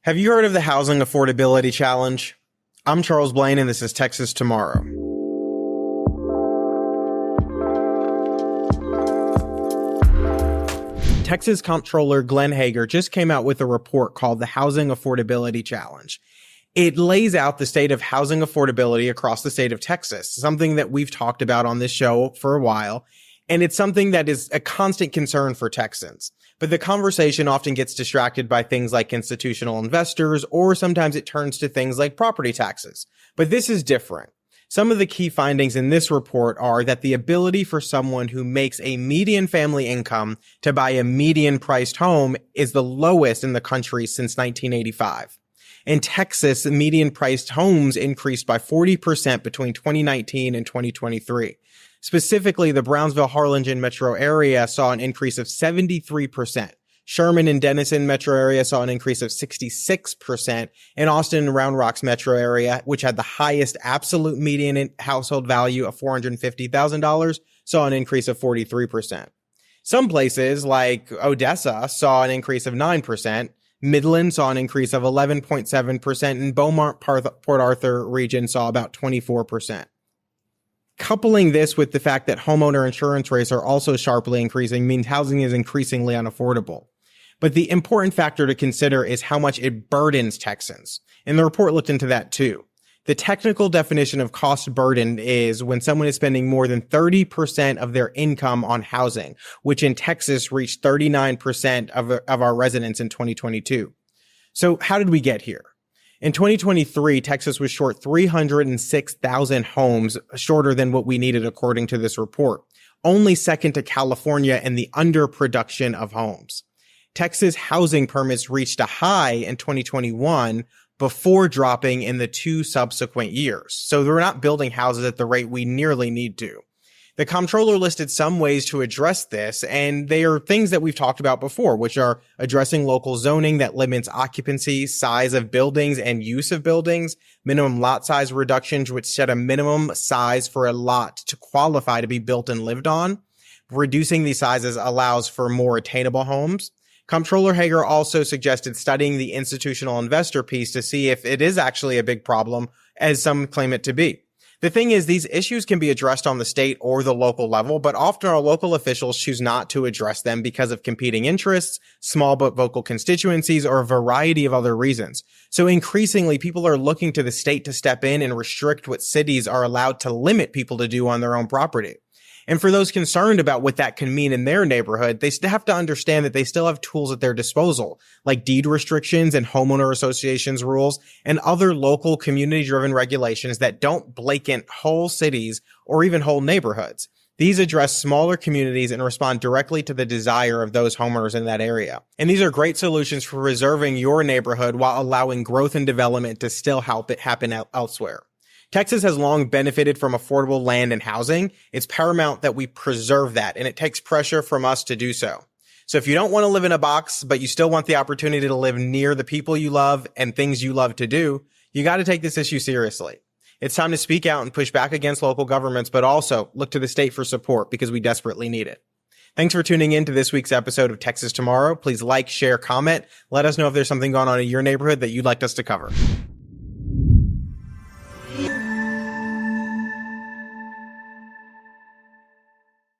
Have you heard of the Housing Affordability Challenge? I'm Charles Blaine, and this is Texas Tomorrow. Texas Comptroller Hegar just came out with a report called the Housing Affordability Challenge. It lays out the state of housing affordability across the state of Texas, something that we've talked about on this show for a while, and it's something that is a constant concern for Texans. But the conversation often gets distracted by things like institutional investors, or sometimes it turns to things like property taxes. But this is different. Some of the key findings in this report are that the ability for someone who makes a median family income to buy a median priced home is the lowest in the country since 1985. In Texas, median priced homes increased by 40% between 2019 and 2023. Specifically, the Brownsville-Harlingen metro area saw an increase of 73%. Sherman and Denison metro area saw an increase of 66%. And Austin and Round Rock's metro area, which had the highest absolute median household value of $450,000, saw an increase of 43%. Some places, like Odessa, saw an increase of 9%. Midland saw an increase of 11.7%, and Beaumont-Port Arthur region saw about 24%. Coupling this with the fact that homeowner insurance rates are also sharply increasing means housing is increasingly unaffordable. But the important factor to consider is how much it burdens Texans. And the report looked into that too. The technical definition of cost burden is when someone is spending more than 30% of their income on housing, which in Texas reached 39% of our residents in 2022. So how did we get here? In 2023, Texas was short 306,000 homes, shorter than what we needed according to this report, only second to California in the underproduction of homes. Texas housing permits reached a high in 2021 before dropping in the two subsequent years. So we're not building houses at the rate we nearly need to. The comptroller listed some ways to address this, and they are things that we've talked about before, which are addressing local zoning that limits occupancy, size of buildings, and use of buildings, minimum lot size reductions, which set a minimum size for a lot to qualify to be built and lived on. Reducing these sizes allows for more attainable homes. Comptroller Hegar also suggested studying the institutional investor piece to see if it is actually a big problem, as some claim it to be. The thing is, these issues can be addressed on the state or the local level, but often our local officials choose not to address them because of competing interests, small but vocal constituencies, or a variety of other reasons. So increasingly, people are looking to the state to step in and restrict what cities are allowed to limit people to do on their own property. And for those concerned about what that can mean in their neighborhood, they have to understand that they still have tools at their disposal, like deed restrictions and homeowner associations rules and other local community-driven regulations that don't blanket whole cities or even whole neighborhoods. These address smaller communities and respond directly to the desire of those homeowners in that area. And these are great solutions for preserving your neighborhood while allowing growth and development to still help it happen elsewhere. Texas has long benefited from affordable land and housing. It's paramount that we preserve that, and it takes pressure from us to do so. So if you don't want to live in a box, but you still want the opportunity to live near the people you love and things you love to do, you got to take this issue seriously. It's time to speak out and push back against local governments, but also look to the state for support because we desperately need it. Thanks for tuning in to this week's episode of Texas Tomorrow. Please like, share, comment. Let us know if there's something going on in your neighborhood that you'd like us to cover.